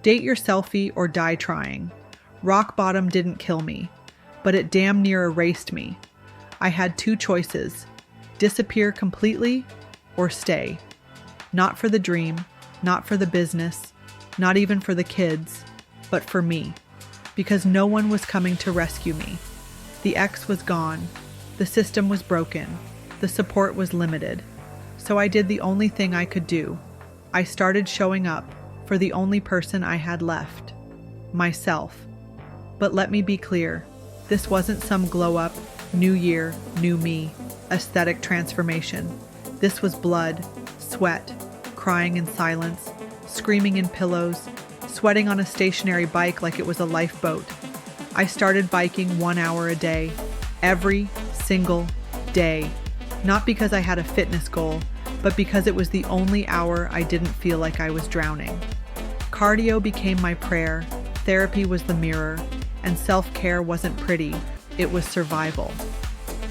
Date your selfie or die trying. Rock bottom didn't kill me, but it damn near erased me. I had two choices: disappear completely or stay. Not for the dream, not for the business, not even for the kids, but for me. Because no one was coming to rescue me. The ex was gone. The system was broken. The support was limited. So I did the only thing I could do. I started showing up for the only person I had left. Myself. But let me be clear, this wasn't some glow-up, new year, new me, aesthetic transformation. This was blood, sweat, crying in silence, screaming in pillows, sweating on a stationary bike like it was a lifeboat. I started biking 1 hour a day, every single day. Not because I had a fitness goal, but because it was the only hour I didn't feel like I was drowning. Cardio became my prayer, therapy was the mirror, and self-care wasn't pretty, it was survival.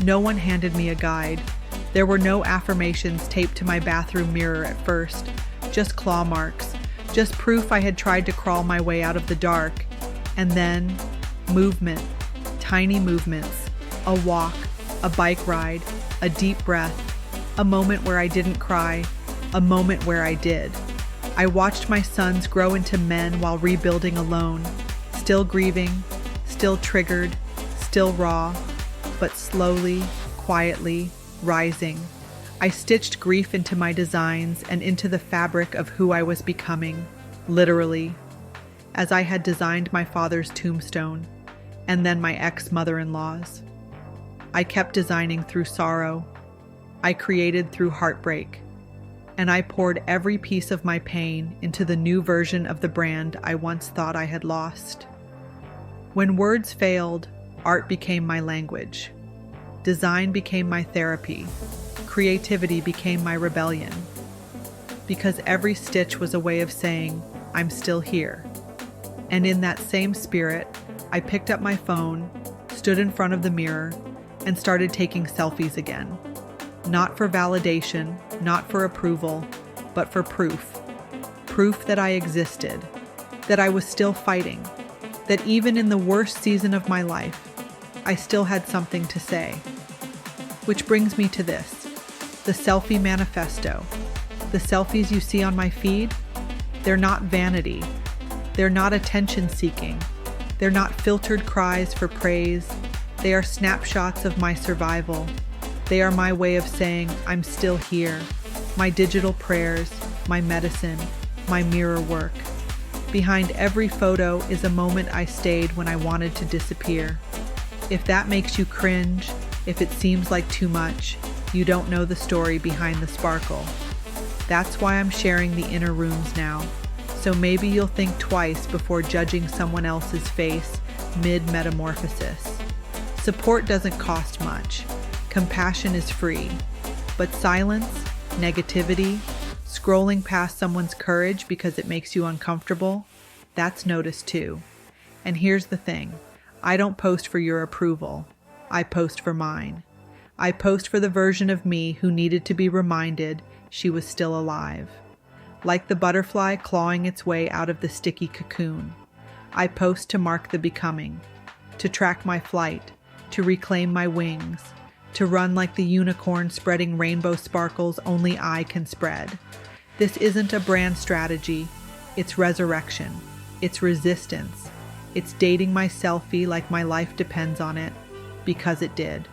No one handed me a guide. There were no affirmations taped to my bathroom mirror at first, just claw marks, just proof I had tried to crawl my way out of the dark. And then, movement, tiny movements, a walk, a bike ride, a deep breath, a moment where I didn't cry, a moment where I did. I watched my sons grow into men while rebuilding alone, still grieving, still triggered, still raw, but slowly, quietly, rising. I stitched grief into my designs and into the fabric of who I was becoming, literally, as I had designed my father's tombstone, and then my ex-mother-in-law's. I kept designing through sorrow. I created through heartbreak. And I poured every piece of my pain into the new version of the brand I once thought I had lost. When words failed, art became my language. Design became my therapy. Creativity became my rebellion. Because every stitch was a way of saying, I'm still here. And in that same spirit, I picked up my phone, stood in front of the mirror, and started taking selfies again. Not for validation, not for approval, but for proof. Proof that I existed, that I was still fighting, that even in the worst season of my life, I still had something to say. Which brings me to this, the selfie manifesto. The selfies you see on my feed, they're not vanity. They're not attention seeking. They're not filtered cries for praise. They are snapshots of my survival. They are my way of saying, I'm still here. My digital prayers, my medicine, my mirror work. Behind every photo is a moment I stayed when I wanted to disappear. If that makes you cringe, if it seems like too much, you don't know the story behind the sparkle. That's why I'm sharing the inner rooms now. So maybe you'll think twice before judging someone else's face mid-metamorphosis. Support doesn't cost much. Compassion is free. But silence, negativity, scrolling past someone's courage because it makes you uncomfortable, that's noticed too. And here's the thing. I don't post for your approval. I post for mine. I post for the version of me who needed to be reminded she was still alive. Like the butterfly clawing its way out of the sticky cocoon. I post to mark the becoming, to track my flight, to reclaim my wings, to run like the unicorn spreading rainbow sparkles only I can spread. This isn't a brand strategy, it's resurrection, it's resistance, it's dating my selfie like my life depends on it, because it did.